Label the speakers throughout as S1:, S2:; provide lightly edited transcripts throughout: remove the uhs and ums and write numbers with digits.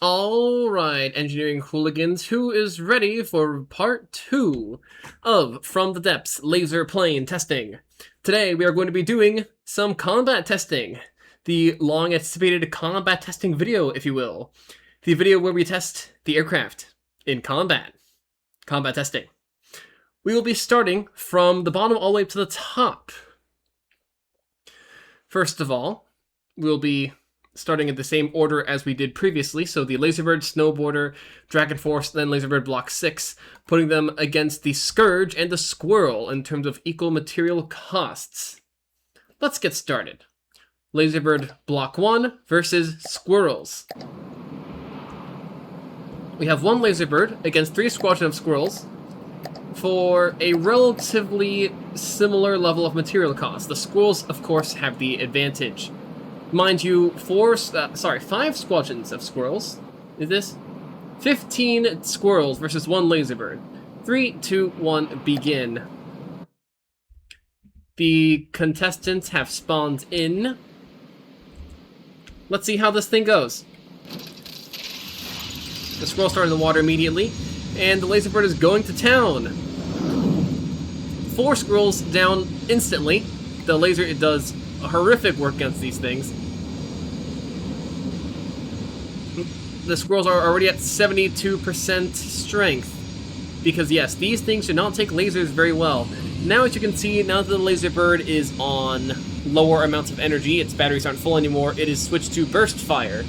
S1: Alright, engineering hooligans, who is ready for part 2 of From the Depths laser plane testing? Today we are going to be doing some combat testing. The long-anticipated combat testing video, if you will. The video where we test the aircraft in combat. Combat testing. We will be starting from the bottom all the way to the top. First of all, we'll be starting in the same order as we did previously, so the Laserbird, Snowboarder, Dragonforce, then Laserbird Block 6, putting them against the Scourge and the Squirrel in terms of equal material costs. Let's get started. Laserbird Block 1 versus Squirrels. We have one Laserbird against 3 Squadron of Squirrels for a relatively similar level of material cost. The Squirrels, of course, have the advantage. Mind you, 5 squadrons of squirrels. Is this? 15 squirrels versus 1 Laserbird. 3, 2, 1, begin. The contestants have spawned in. Let's see how this thing goes. The squirrel started in the water immediately, and the Laserbird is going to town. 4 squirrels down instantly. The laser, it does horrific work against these things. The squirrels are already at 72% strength. Because yes, these things should not take lasers very well. Now as you can see, now that the Laserbird is on lower amounts of energy, its batteries aren't full anymore, it is switched to burst fire.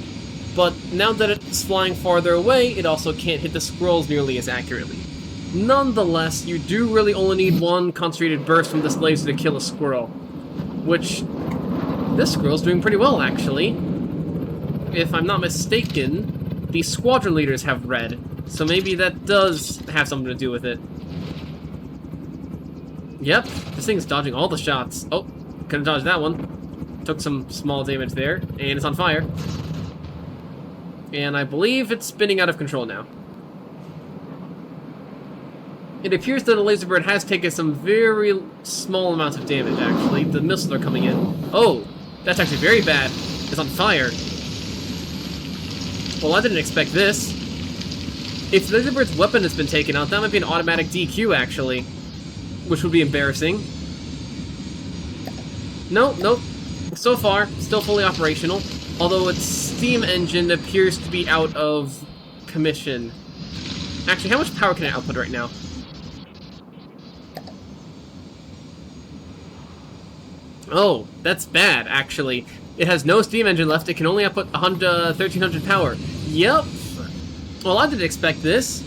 S1: But now that it's flying farther away, it also can't hit the squirrels nearly as accurately. Nonetheless, you do really only need 1 concentrated burst from this laser to kill a squirrel. Which, this squirrel's doing pretty well, actually. If I'm not mistaken, the squadron leaders have red, so maybe that does have something to do with it. Yep, this thing's dodging all the shots. Oh, couldn't dodge that one. Took some small damage there, and it's on fire. And I believe it's spinning out of control now. It appears that the Laserbird has taken some very small amounts of damage, actually. The missiles are coming in. Oh, that's actually very bad. It's on fire. Well, I didn't expect this. If the Laserbird's weapon has been taken out, that might be an automatic DQ, actually. Which would be embarrassing. Nope. So far, still fully operational. Although its steam engine appears to be out of commission. Actually, how much power can it output right now? Oh, that's bad, actually. It has no steam engine left. It can only output 1,300 power. Yep. Well, I didn't expect this.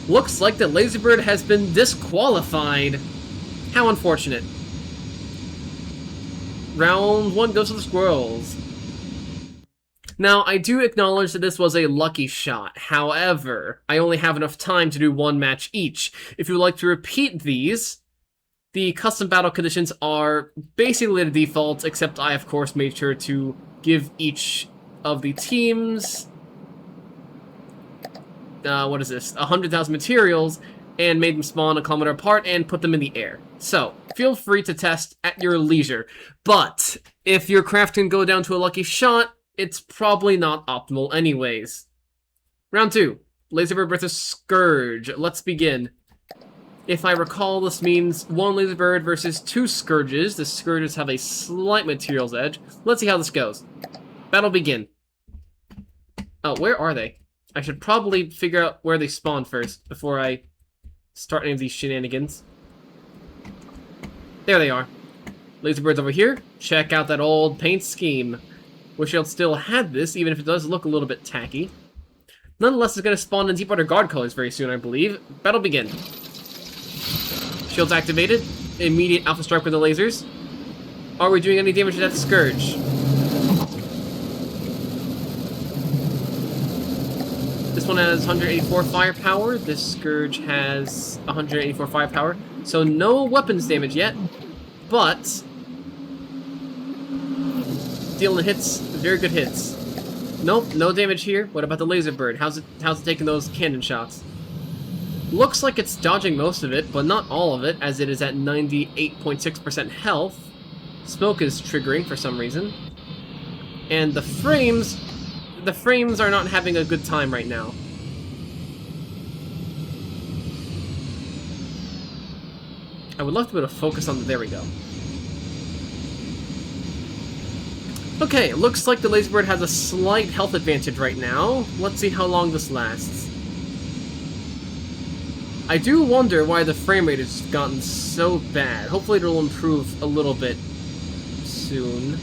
S1: Looks like the Laserbird has been disqualified. How unfortunate. Round 1 goes to the squirrels. Now, I do acknowledge that this was a lucky shot. However, I only have enough time to do 1 match each. If you would like to repeat these, the custom battle conditions are basically the default, except I, of course, made sure to give each of the teams, 100,000 materials, and made them spawn a kilometer apart and put them in the air. So, feel free to test at your leisure. But, if your craft can go down to a lucky shot, it's probably not optimal anyways. Round 2. Laserbird versus Scourge. Let's begin. If I recall, this means 1 Laserbird versus 2 Scourges. The Scourges have a slight materials edge. Let's see how this goes. Battle begin. Oh, where are they? I should probably figure out where they spawn first before I start any of these shenanigans. There they are. Laserbird's over here. Check out that old paint scheme. Wish I still had this, even if it does look a little bit tacky. Nonetheless, it's going to spawn in Deepwater Guard colors very soon, I believe. Battle begin. Shields activated. Immediate alpha strike with the lasers. Are we doing any damage to that Scourge? This one has 184 firepower. This Scourge has 184 firepower. So no weapons damage yet, but dealing hits, very good hits. Nope, no damage here. What about the Laserbird? How's it taking those cannon shots? Looks like it's dodging most of it, but not all of it, as it is at 98.6% health. Smoke is triggering for some reason. And the frames, the frames are not having a good time right now. I would love to be able to focus on the... There we go. Okay, looks like the Laserbird has a slight health advantage right now. Let's see how long this lasts. I do wonder why the frame rate has gotten so bad. Hopefully it'll improve a little bit soon.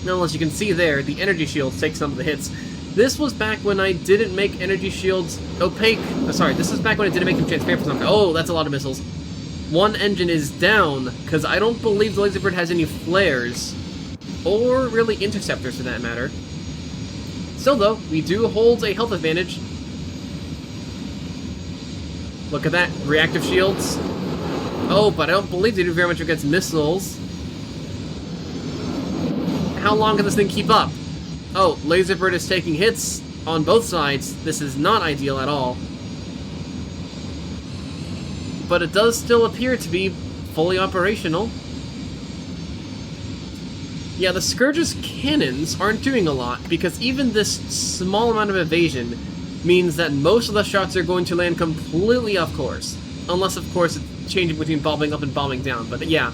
S1: Now, as you can see there, the energy shields take some of the hits. This was back when I didn't make energy shields opaque. Oh, sorry, this is back when I didn't make them transparent for something. Oh, that's a lot of missiles. One engine is down, because I don't believe the Laserbird has any flares. Or really interceptors, for that matter. Still, though, we do hold a health advantage. Look at that. Reactive shields. Oh, but I don't believe they do very much against missiles. How long can this thing keep up? Oh, Laserbird is taking hits on both sides. This is not ideal at all. But it does still appear to be fully operational. Yeah, the Scourge's cannons aren't doing a lot, because even this small amount of evasion means that most of the shots are going to land completely off course. Unless, of course, it's changing between bobbing up and bobbing down. But yeah,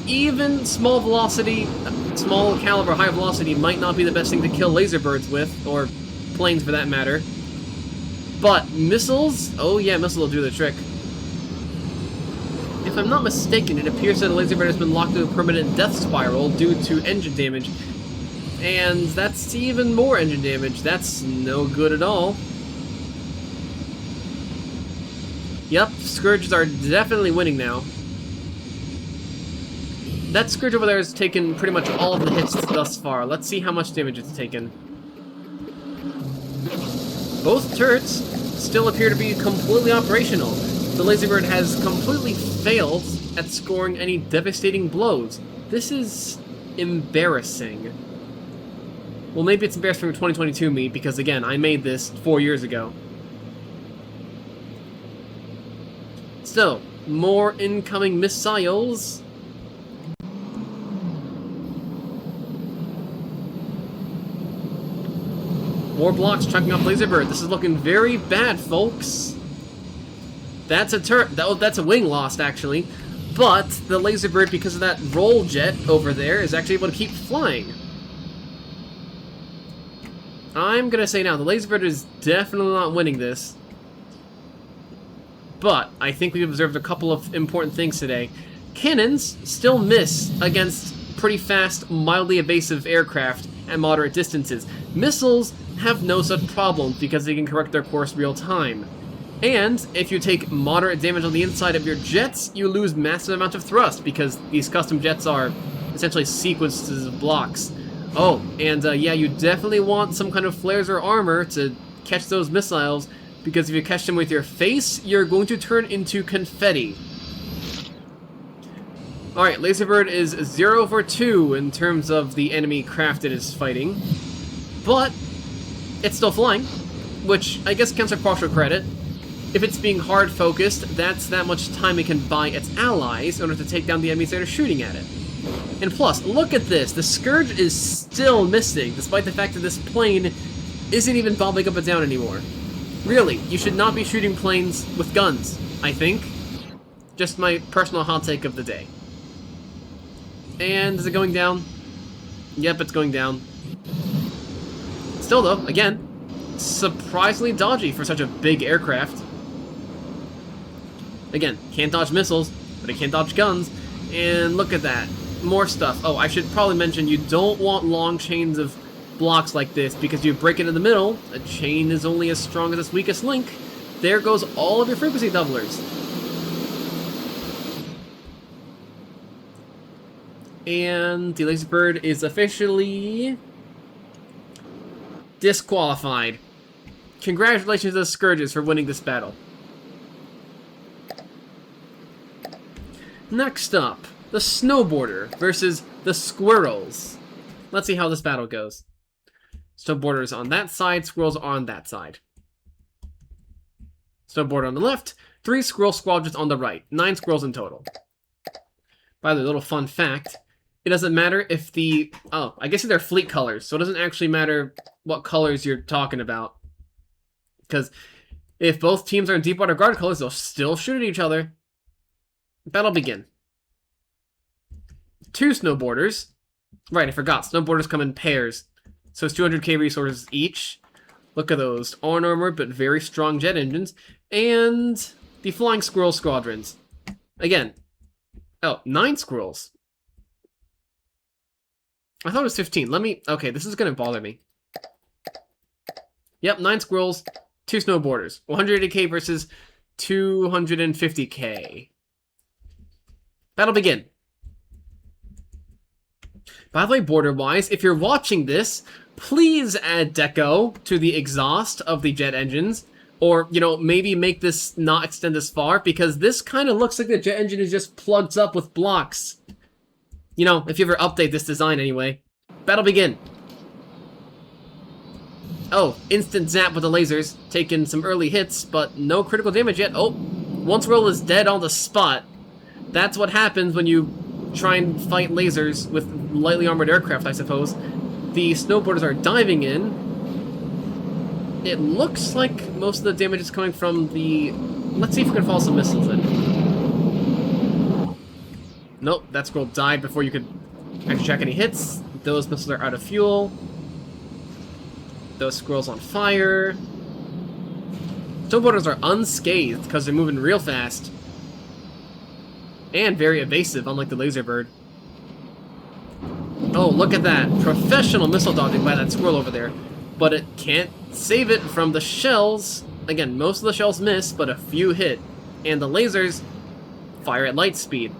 S1: even small velocity, small caliber, high velocity might not be the best thing to kill Laserbirds with, or planes for that matter. But missiles? Oh yeah, missiles will do the trick. If I'm not mistaken, it appears that the Laserbird has been locked into a permanent death spiral due to engine damage. And that's even more engine damage. That's no good at all. Yep, Scourges are definitely winning now. That Scourge over there has taken pretty much all of the hits thus far. Let's see how much damage it's taken. Both turrets still appear to be completely operational. The Laserbird has completely failed at scoring any devastating blows. This is embarrassing. Well, maybe it's embarrassing for 2022 me, because again, I made this 4 years ago. So, more incoming missiles. More blocks chunking off Laserbird. This is looking very bad, folks. That's a that's a wing lost, actually. But the Laserbird, because of that roll jet over there, is actually able to keep flying. I'm gonna say now, the Laserbird is definitely not winning this. But I think we've observed a couple of important things today. Cannons still miss against pretty fast, mildly evasive aircraft at moderate distances. Missiles have no such problems because they can correct their course real time. And if you take moderate damage on the inside of your jets, you lose massive amounts of thrust because these custom jets are essentially sequences of blocks. Oh, and yeah, you definitely want some kind of flares or armor to catch those missiles, because if you catch them with your face, you're going to turn into confetti. Alright, Laserbird is 0 for 2 in terms of the enemy craft it is fighting. But it's still flying, which I guess counts for partial credit. If it's being hard focused, that's that much time it can buy its allies in order to take down the enemies that are shooting at it. And plus, look at this, the Scourge is still missing, despite the fact that this plane isn't even bobbing up and down anymore. Really, you should not be shooting planes with guns, I think. Just my personal hot take of the day. And is it going down? Yep, it's going down. Still though, again, surprisingly dodgy for such a big aircraft. Again, can't dodge missiles, but it can dodge guns. And look at that, more stuff. Oh, I should probably mention you don't want long chains of blocks like this, because you break it in the middle, a chain is only as strong as its weakest link. There goes all of your frequency doublers. And the Laserbird is officially disqualified. Congratulations to the Scourges for winning this battle. Next up, the Snowboarder versus the Squirrels. Let's see how this battle goes. Snowboarder is on that side, Squirrels are on that side. Snowboarder on the left, 3 Squirrel squadrons on the right, 9 Squirrels in total. By the way, little fun fact, it doesn't matter if the... Oh, I guess they're fleet colors, so it doesn't actually matter what colors you're talking about. Because if both teams are in Deepwater Guard colors, they'll still shoot at each other. Battle begin. 2 snowboarders. Right, I forgot. Snowboarders come in pairs. So it's 200k resources each. Look at those. Unarmored but very strong jet engines. And the Flying Squirrel squadrons. Again. Oh, 9 squirrels. I thought it was 15. Let me... Okay, this is going to bother me. Yep, 9 squirrels, 2 snowboarders. 180k versus 250k. Battle begin. By the way, border-wise, if you're watching this, please add deco to the exhaust of the jet engines. Or, you know, maybe make this not extend this far, because this kind of looks like the jet engine is just plugged up with blocks. You know, if you ever update this design anyway. Battle begin. Oh, instant zap with the lasers. Taking some early hits, but no critical damage yet. Oh, one squirrel is dead on the spot. That's what happens when you try and fight lasers with lightly armored aircraft, I suppose. The snowboarders are diving in. It looks like most of the damage is coming from the... Let's see if we can follow some missiles in. Nope, that squirrel died before you could actually check any hits. Those missiles are out of fuel. Those squirrels on fire. Snowboarders are unscathed because they're moving real fast. And very evasive, unlike the Laserbird. Oh, look at that. Professional missile dodging by that squirrel over there. But it can't save it from the shells. Again, most of the shells miss, but a few hit. And the lasers fire at light speed.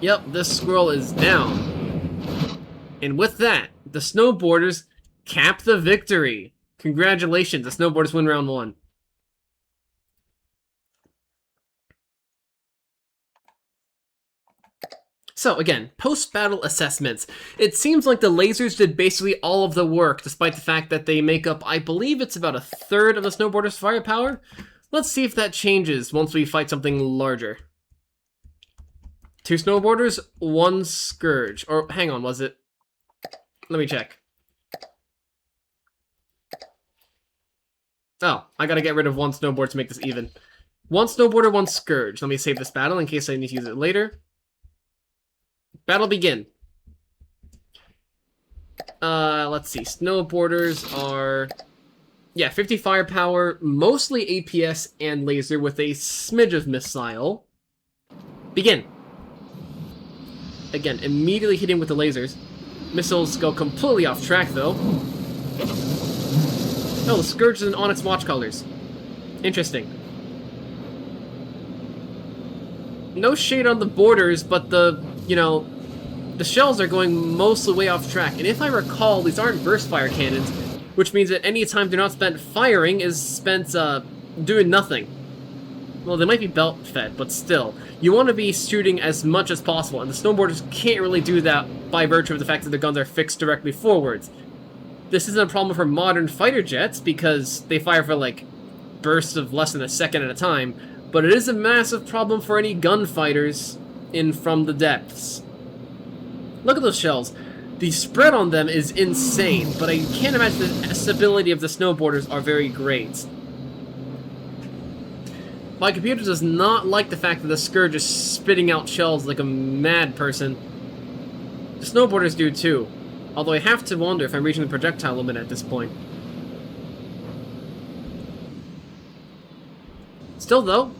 S1: Yep, this squirrel is down. And with that, the snowboarders cap the victory. Congratulations, the snowboarders win round 1. So again, post-battle assessments. It seems like the lasers did basically all of the work, despite the fact that they make up, I believe it's about 1/3 of the snowboarders' firepower. Let's see if that changes once we fight something larger. 2 snowboarders, 1 Scourge. Or, hang on, was it? Let me check. Oh, I gotta get rid of 1 snowboard to make this even. 1 snowboarder, 1 Scourge. Let me save this battle in case I need to use it later. Battle begin. Let's see. Snowboarders are... Yeah, 50 firepower, mostly APS and laser with a smidge of missile. Begin. Again, immediately hitting with the lasers. Missiles go completely off track, though. Oh, the Scourge is in Onyx watch colors. Interesting. No shade on the borders, but the, you know, the shells are going mostly way off track. And if I recall, these aren't burst fire cannons, which means that any time they're not spent firing is spent, doing nothing. Well, they might be belt fed, but still. You want to be shooting as much as possible, and the snowboarders can't really do that by virtue of the fact that their guns are fixed directly forwards. This isn't a problem for modern fighter jets, because they fire for, like, bursts of less than a second at a time, but it is a massive problem for any gunfighters in From the Depths. Look at those shells. The spread on them is insane, but I can't imagine the stability of the snowboarders are very great. My computer does not like the fact that the Scourge is spitting out shells like a mad person. The snowboarders do too, although I have to wonder if I'm reaching the projectile limit at this point. Still though,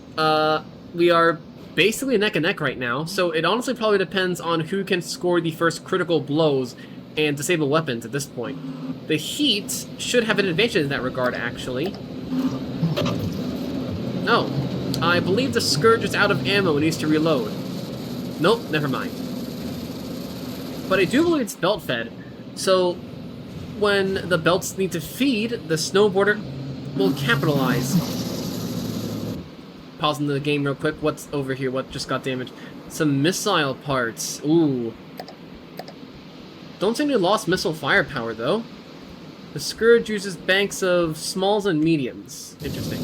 S1: we are basically neck and neck right now, so it honestly probably depends on who can score the first critical blows and disable weapons at this point. The heat should have an advantage in that regard, actually. Oh, I believe the Scourge is out of ammo and needs to reload. Nope, never mind. But I do believe it's belt fed, so when the belts need to feed, the snowboarder will capitalize. Pausing the game real quick. What's over here? What just got damaged? Some missile parts. Ooh. Don't seem to have lost missile firepower, though. The Scourge uses banks of smalls and mediums. Interesting.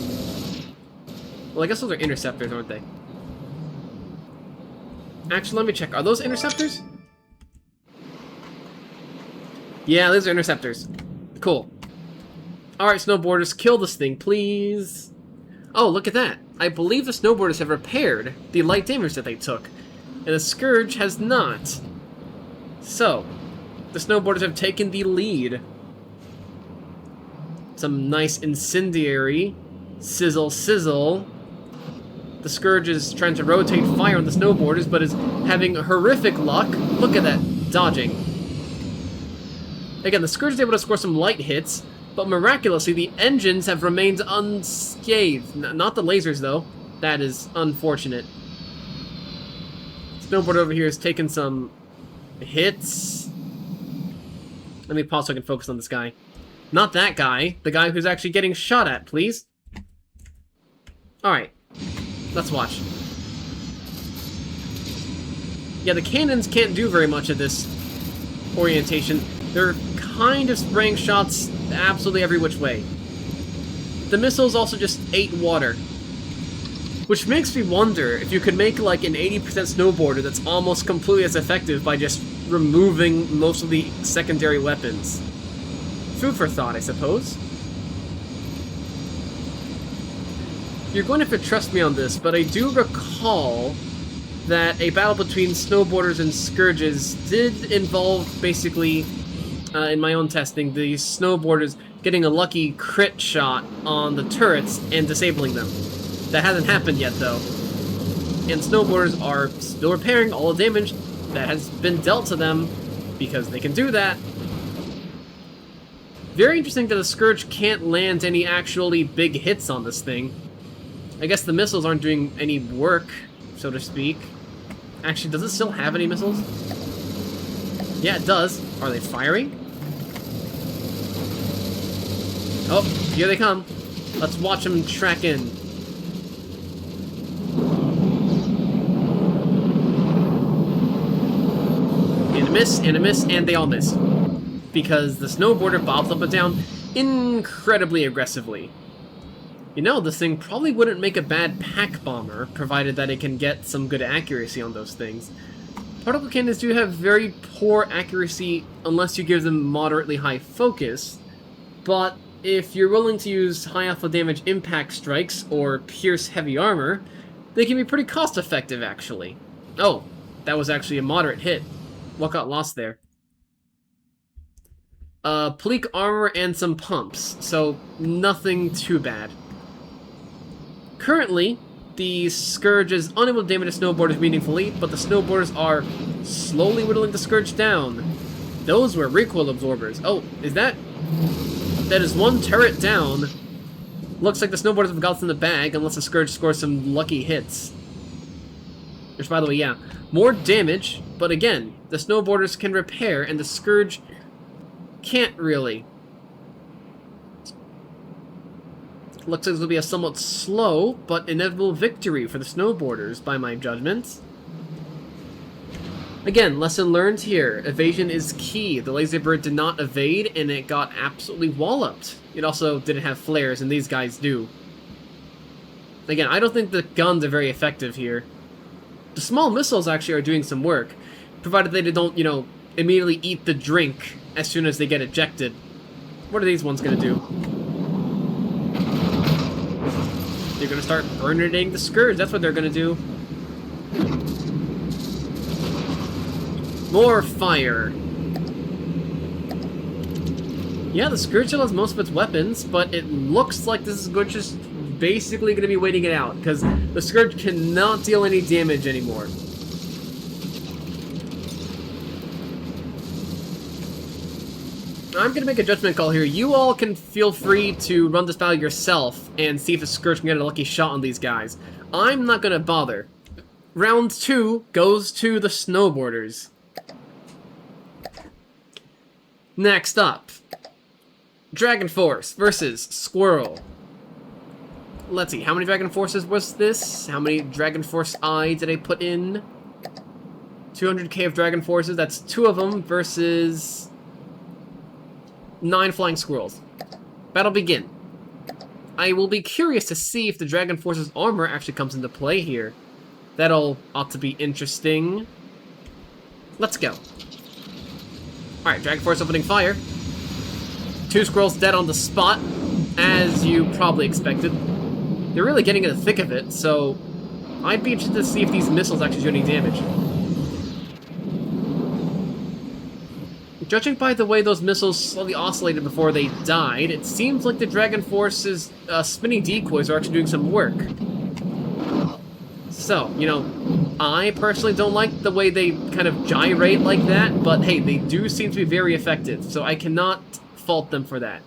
S1: Well, I guess those are interceptors, aren't they? Actually, let me check. Are those interceptors? Yeah, those are interceptors. Cool. Alright, snowboarders, kill this thing, please. Oh, look at that. I believe the snowboarders have repaired the light damage that they took, and the Scourge has not. So, the snowboarders have taken the lead. Some nice incendiary. Sizzle, sizzle. The Scourge is trying to rotate fire on the snowboarders, but is having horrific luck. Look at that, dodging. Again, the Scourge is able to score some light hits, but miraculously, the engines have remained unscathed. Not the lasers, though. That is unfortunate. Snowboard over here has taken some hits. Let me pause so I can focus on this guy. Not that guy. The guy who's actually getting shot at, please. Alright. Let's watch. Yeah, the cannons can't do very much of this orientation. They're kind of spraying shots absolutely every which way. The missiles also just ate water. Which makes me wonder if you could make like an 80% snowboarder that's almost completely as effective by just removing most of the secondary weapons. Food for thought, I suppose. You're going to have to trust me on this, but I do recall that a battle between snowboarders and Scourges did involve, basically, in my own testing, the snowboarders getting a lucky crit shot on the turrets and disabling them. That hasn't happened yet, though. And snowboarders are still repairing all the damage that has been dealt to them, because they can do that. Very interesting that the Scourge can't land any actually big hits on this thing. I guess the missiles aren't doing any work, so to speak. Actually, does it still have any missiles? Yeah, it does. Are they firing? Oh, here they come. Let's watch them track in. And a miss, and they all miss. Because the snowboarder bobs up and down incredibly aggressively. You know, this thing probably wouldn't make a bad pack bomber, provided that it can get some good accuracy on those things. Particle cannons do have very poor accuracy unless you give them moderately high focus, but if you're willing to use high alpha damage impact strikes or pierce heavy armor, they can be pretty cost effective, actually. Oh, that was actually a moderate hit. What got lost there? Pleak armor and some pumps, so nothing too bad. Currently, the Scourge is unable to damage the snowboarders meaningfully, but the snowboarders are slowly whittling the Scourge down. Those were recoil absorbers. Oh, is that... That is one turret down. Looks like the snowboarders have got in the bag, unless the Scourge scores some lucky hits. Which, by the way, yeah, more damage, but again, the snowboarders can repair, and the Scourge can't really. Looks like this will be a somewhat slow, but inevitable victory for the snowboarders, by my judgment. Again, lesson learned here. Evasion is key. The Laserbird did not evade, and it got absolutely walloped. It also didn't have flares, and these guys do. Again, I don't think the guns are very effective here. The small missiles actually are doing some work, provided they don't, you know, immediately eat the drink as soon as they get ejected. What are these ones gonna do? They're gonna start burning the Scourge. That's what they're gonna do. More fire. Yeah, the Scourge still has most of its weapons, but it looks like this is just basically gonna be waiting it out, because the Scourge cannot deal any damage anymore. I'm going to make a judgment call here. You all can feel free to run this battle yourself and see if the Scourge can get a lucky shot on these guys. I'm not going to bother. Round 2 goes to the snowboarders. Next up, Dragonforce versus Squirrel. Let's see, how many Dragonforces was this? How many Dragonforce I did I put in? 200k of Dragonforces, that's 2 of them versus 9 Flying Squirrels. Battle begin. I will be curious to see if the Dragonforce's armor actually comes into play here. ought to be interesting. Let's go. Alright, Dragonforce opening fire. 2 squirrels dead on the spot, as you probably expected. They're really getting in the thick of it, so I'd be interested to see if these missiles actually do any damage. Judging by the way those missiles slowly oscillated before they died, it seems like the Dragonforce's spinning decoys are actually doing some work. So, you know, I personally don't like the way they kind of gyrate like that, but hey, they do seem to be very effective, so I cannot fault them for that.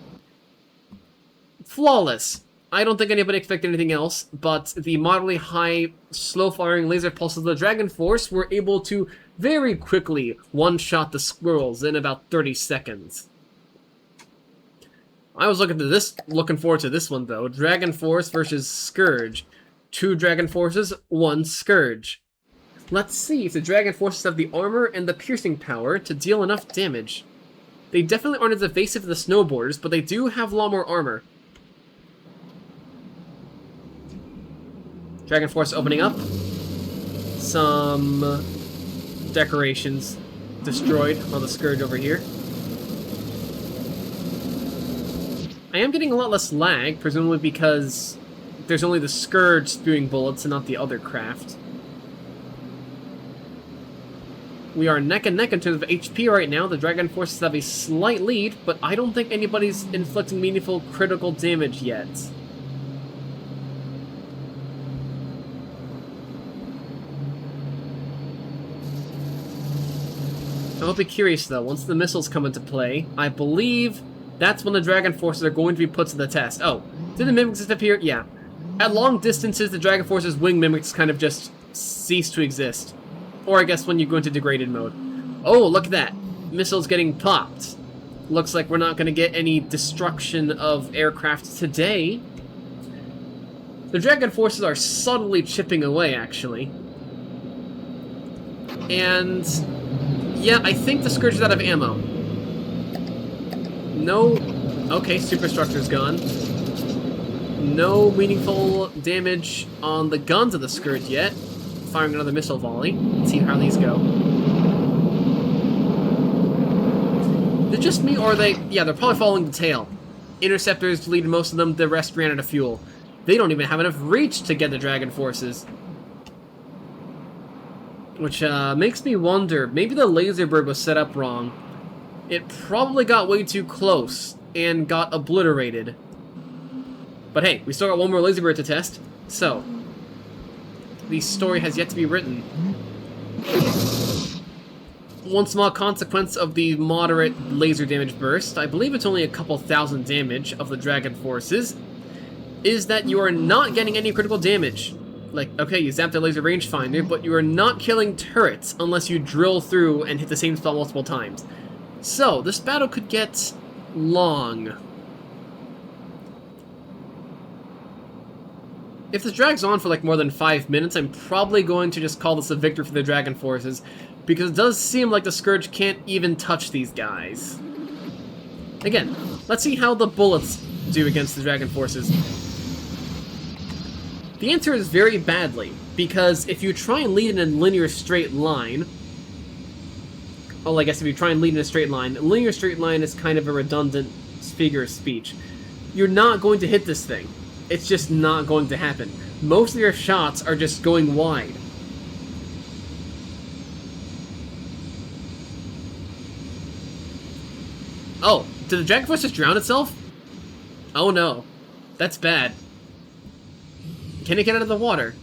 S1: Flawless. I don't think anybody expected anything else, but the moderately high, slow-firing laser pulses of the Dragonforce were able to very quickly one-shot the squirrels in about 30 seconds. I was looking forward to this one, though. Dragonforce versus Scourge. 2 Dragonforces, 1 Scourge. Let's see if the Dragonforces have the armor and the piercing power to deal enough damage. They definitely aren't as evasive as the Snowboarders, but they do have a lot more armor. Dragonforce opening up. Some decorations destroyed on the Scourge over here. I am getting a lot less lag, presumably because there's only the Scourge spewing bullets and not the other craft. We are neck and neck in terms of HP right now. The Dragonforces have a slight lead, but I don't think anybody's inflicting meaningful critical damage yet. I'll be curious though, once the missiles come into play, I believe that's when the Dragonforces are going to be put to the test. Oh, did the mimics disappear? Yeah. At long distances, the Dragonforce's wing mimics kind of just cease to exist. Or I guess when you go into degraded mode. Oh, look at that. Missiles getting popped. Looks like we're not going to get any destruction of aircraft today. The Dragonforces are subtly chipping away, actually. And yeah, I think the Scourge is out of ammo. No. Okay, superstructure's gone. No meaningful damage on the guns of the Scourge yet. Firing another missile volley. Let's see how these go. Is it just me, or are they... Yeah, they're probably following the tail. Interceptors deleted most of them, the rest ran out of fuel. They don't even have enough reach to get the Dragonforces. Which makes me wonder, maybe the Laserbird was set up wrong. It probably got way too close and got obliterated. But hey, we still got one more Laserbird to test, so the story has yet to be written. One small consequence of the moderate laser damage burst, I believe it's only a couple thousand damage of the Dragonforces, is that you are not getting any critical damage. Like, okay, you zapped the laser rangefinder, but you are not killing turrets unless you drill through and hit the same spot multiple times. So, this battle could get long. If this drags on for like more than 5 minutes, I'm probably going to just call this a victory for the Dragonforces, because it does seem like the Scourge can't even touch these guys. Again, let's see how the bullets do against the Dragonforces. The answer is very badly, because if you try and lead in a linear straight line... Well, I guess if you try and lead in a straight line, a linear straight line is kind of a redundant figure of speech. You're not going to hit this thing. It's just not going to happen. Most of your shots are just going wide. Oh, did the Dragonforce just drown itself? Oh no. That's bad. Can it get out of the water?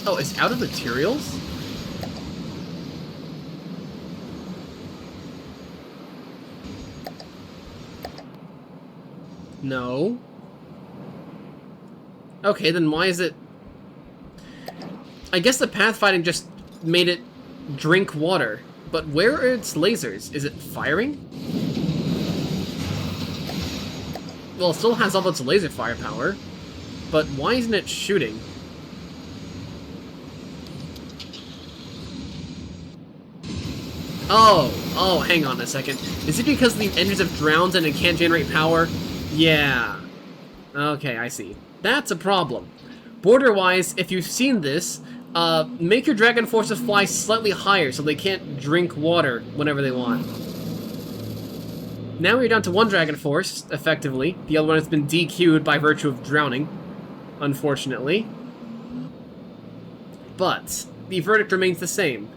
S1: Oh, it's out of materials? No. Okay, then why is it... I guess the pathfinding just made it drink water. But where are its lasers? Is it firing? Well, it still has all its laser firepower. But why isn't it shooting? Oh, hang on a second. Is it because the engines have drowned and it can't generate power? Yeah. Okay, I see. That's a problem. Border-wise, if you've seen this, make your Dragonforces fly slightly higher so they can't drink water whenever they want. Now we're down to one Dragonforce, effectively. The other one has been DQ'd by virtue of drowning, unfortunately. But the verdict remains the same.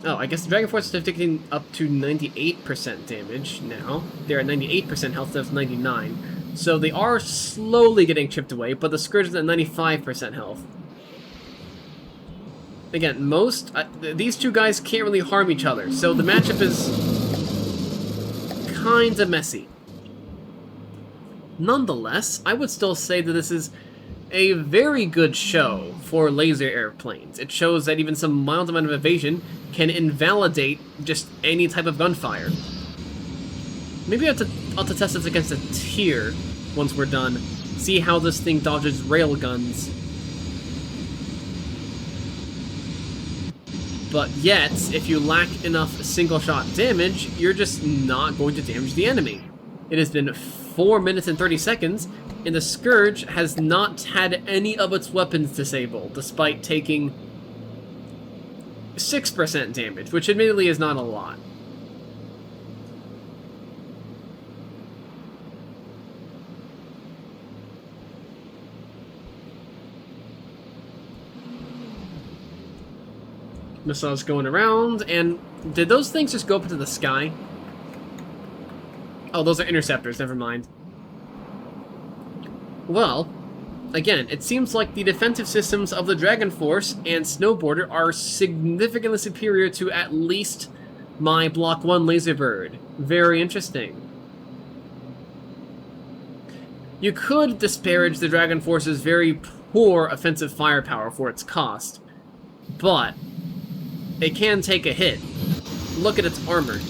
S1: Oh, I guess the Dragonforce is taking up to 98% damage now. They're at 98% health, that's 99. So they are slowly getting chipped away, but the Scourge is at 95% health. Again, these two guys can't really harm each other, so the matchup is kinda messy. Nonetheless, I would still say that this is a very good show for laser airplanes. It shows that even some mild amount of evasion can invalidate just any type of gunfire. Maybe I'll have to test this against a tier once we're done. See how this thing dodges railguns. But yet, if you lack enough single-shot damage, you're just not going to damage the enemy. It has been 4 minutes and 30 seconds, and the Scourge has not had any of its weapons disabled, despite taking 6% damage, which admittedly is not a lot. Missiles going around, and did those things just go up into the sky? Oh, those are interceptors, never mind. Well, again, it seems like the defensive systems of the Dragonforce and Snowboarder are significantly superior to at least my Block 1 Laserbird. Very interesting. You could disparage the Dragonforce's very poor offensive firepower for its cost, but it can take a hit. Look at its armor.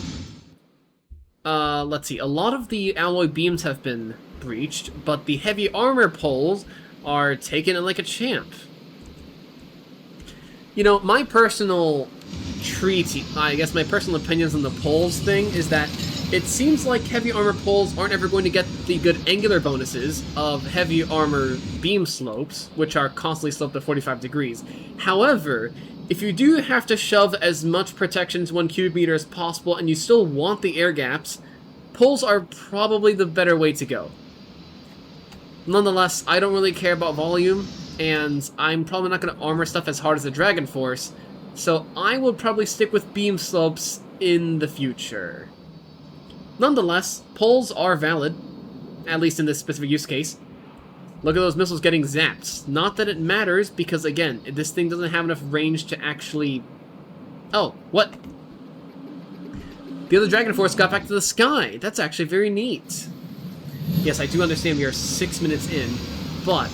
S1: Let's see. A lot of the alloy beams have been breached, but the heavy armor poles are taking it like a champ. You know, my personal I guess my personal opinions on the poles thing is that it seems like heavy armor poles aren't ever going to get the good angular bonuses of heavy armor beam slopes, which are constantly sloped at 45 degrees. However, if you do have to shove as much protection to 1 cubic meter as possible and you still want the air gaps, poles are probably the better way to go. Nonetheless, I don't really care about volume, and I'm probably not going to armor stuff as hard as the Dragonforce, so I will probably stick with beam slopes in the future. Nonetheless, poles are valid, at least in this specific use case. Look at those missiles getting zapped. Not that it matters, because again, this thing doesn't have enough range to actually... Oh, what? The other Dragonforce got back to the sky. That's actually very neat. Yes, I do understand we are 6 minutes in, but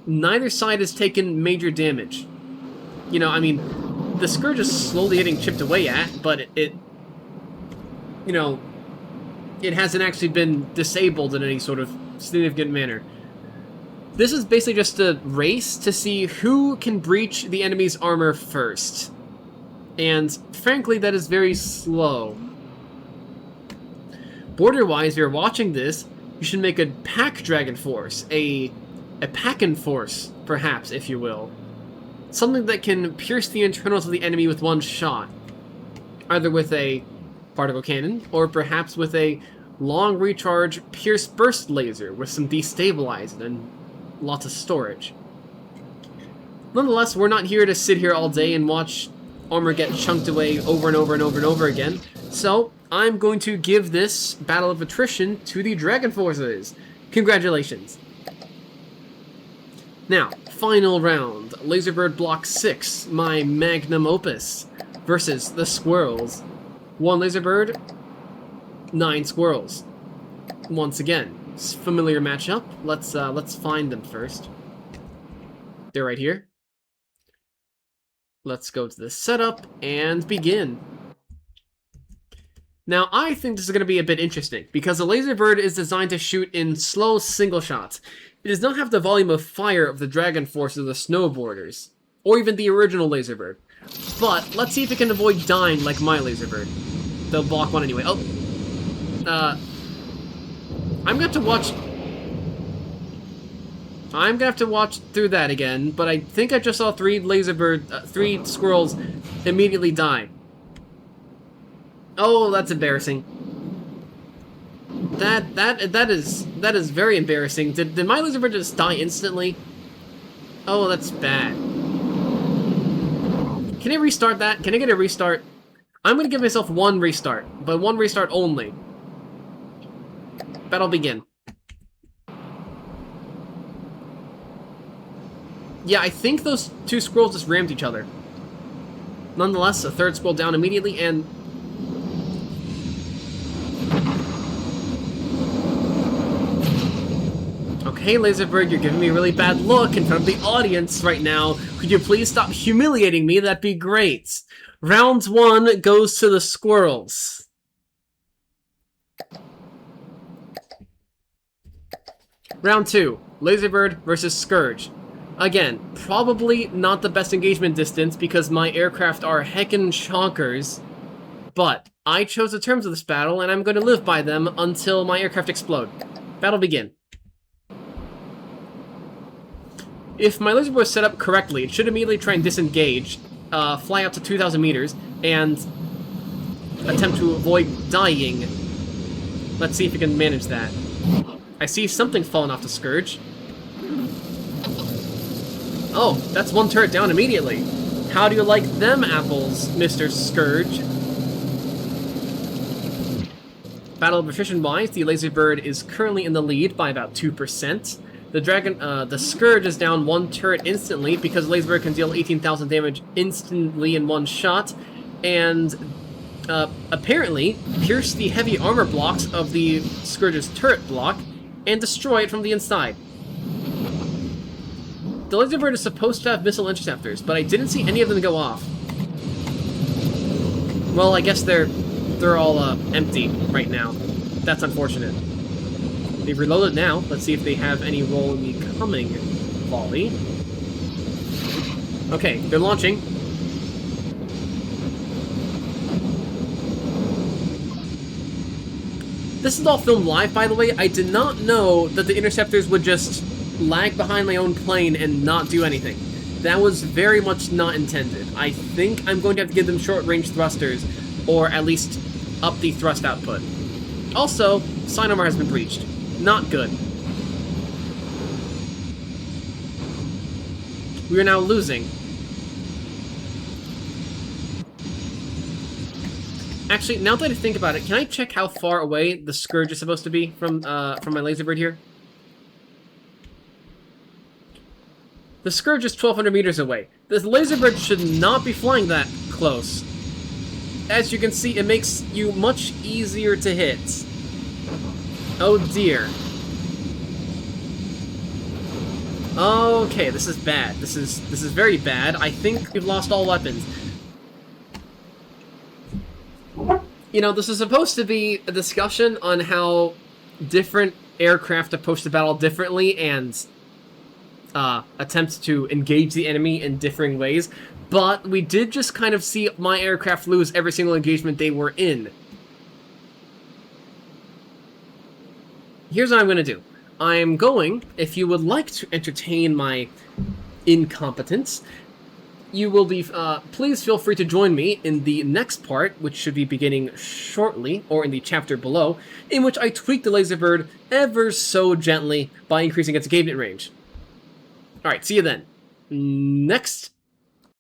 S1: neither side has taken major damage. You know, I mean, the Scourge is slowly getting chipped away at, but it you know, it hasn't actually been disabled in any sort of significant manner. This is basically just a race to see who can breach the enemy's armor first. And frankly, that is very slow. Border-wise, if you're watching this, you should make a pack Dragonforce, a Packenforce, perhaps, if you will. Something that can pierce the internals of the enemy with one shot. Either with a particle cannon, or perhaps with a long recharge pierce burst laser with some destabilizing and lots of storage. Nonetheless, we're not here to sit here all day and watch armor get chunked away over and over and over and over again, so I'm going to give this battle of attrition to the Dragonforces. Congratulations. Now, final round. Laserbird Block 6, my magnum opus, versus the Squirrels. 1 Laserbird, 9 Squirrels. Once again, familiar matchup. Let's find them first. They're right here. Let's go to the setup and begin. Now, I think this is going to be a bit interesting, because the Laserbird is designed to shoot in slow single shots. It does not have the volume of fire of the Dragonforce or the Snowboarders, or even the original Laserbird. But let's see if it can avoid dying like my Laserbird. They'll block one anyway. Oh, I'm gonna have to watch through that again. But I think I just saw three squirrels immediately die. Oh, that's embarrassing. That is very embarrassing. Did my Laserbird just die instantly? Oh, that's bad. Can I restart that? Can I get a restart? I'm gonna give myself one restart, but one restart only. Battle begin. Yeah, I think those two squirrels just rammed each other. Nonetheless, a third squirrel down immediately, and... Okay, Laserbird, you're giving me a really bad look in front of the audience right now. Could you please stop humiliating me? That'd be great. Round 1 goes to the squirrels. Round 2, Laserbird versus Scourge. Again, probably not the best engagement distance because my aircraft are heckin' shockers, but I chose the terms of this battle and I'm going to live by them until my aircraft explode. Battle begin. If my Laserbird was set up correctly, it should immediately try and disengage, fly out to 2,000 meters, and attempt to avoid dying. Let's see if it can manage that. I see something falling off the Scourge. Oh, that's one turret down immediately. How do you like them apples, Mr. Scourge? Battle of attrition-wise, the Laserbird is currently in the lead by about 2%. The Scourge is down one turret instantly because Laserbird can deal 18,000 damage instantly in one shot, and apparently pierce the heavy armor blocks of the Scourge's turret block and destroy it from the inside. The Laserbird is supposed to have missile interceptors, but I didn't see any of them go off. Well, I guess they're all empty right now. That's unfortunate. They've reloaded now. Let's see if they have any role in the coming volley. Okay, they're launching. This is all filmed live, by the way. I did not know that the interceptors would just lag behind my own plane and not do anything. That was very much not intended. I think I'm going to have to give them short-range thrusters, or at least up the thrust output. Also, sign armor has been breached. Not good. We are now losing. Actually, now that I think about it, can I check how far away the Scourge is supposed to be from my Laserbird here? The Scourge is 1,200 meters away. The Laserbird should not be flying that close. As you can see, it makes you much easier to hit. Oh dear. Okay, this is bad. This is very bad. I think we've lost all weapons. You know, this is supposed to be a discussion on how different aircraft approach the battle differently and attempt to engage the enemy in differing ways, but we did just kind of see my aircraft lose every single engagement they were in. Here's what I'm going to do. I'm going, if you would like to entertain my incompetence, you will be, please feel free to join me in the next part, which should be beginning shortly, or in the chapter below, in which I tweak the Laserbird ever so gently by increasing its engagement range. Alright, see you then. Next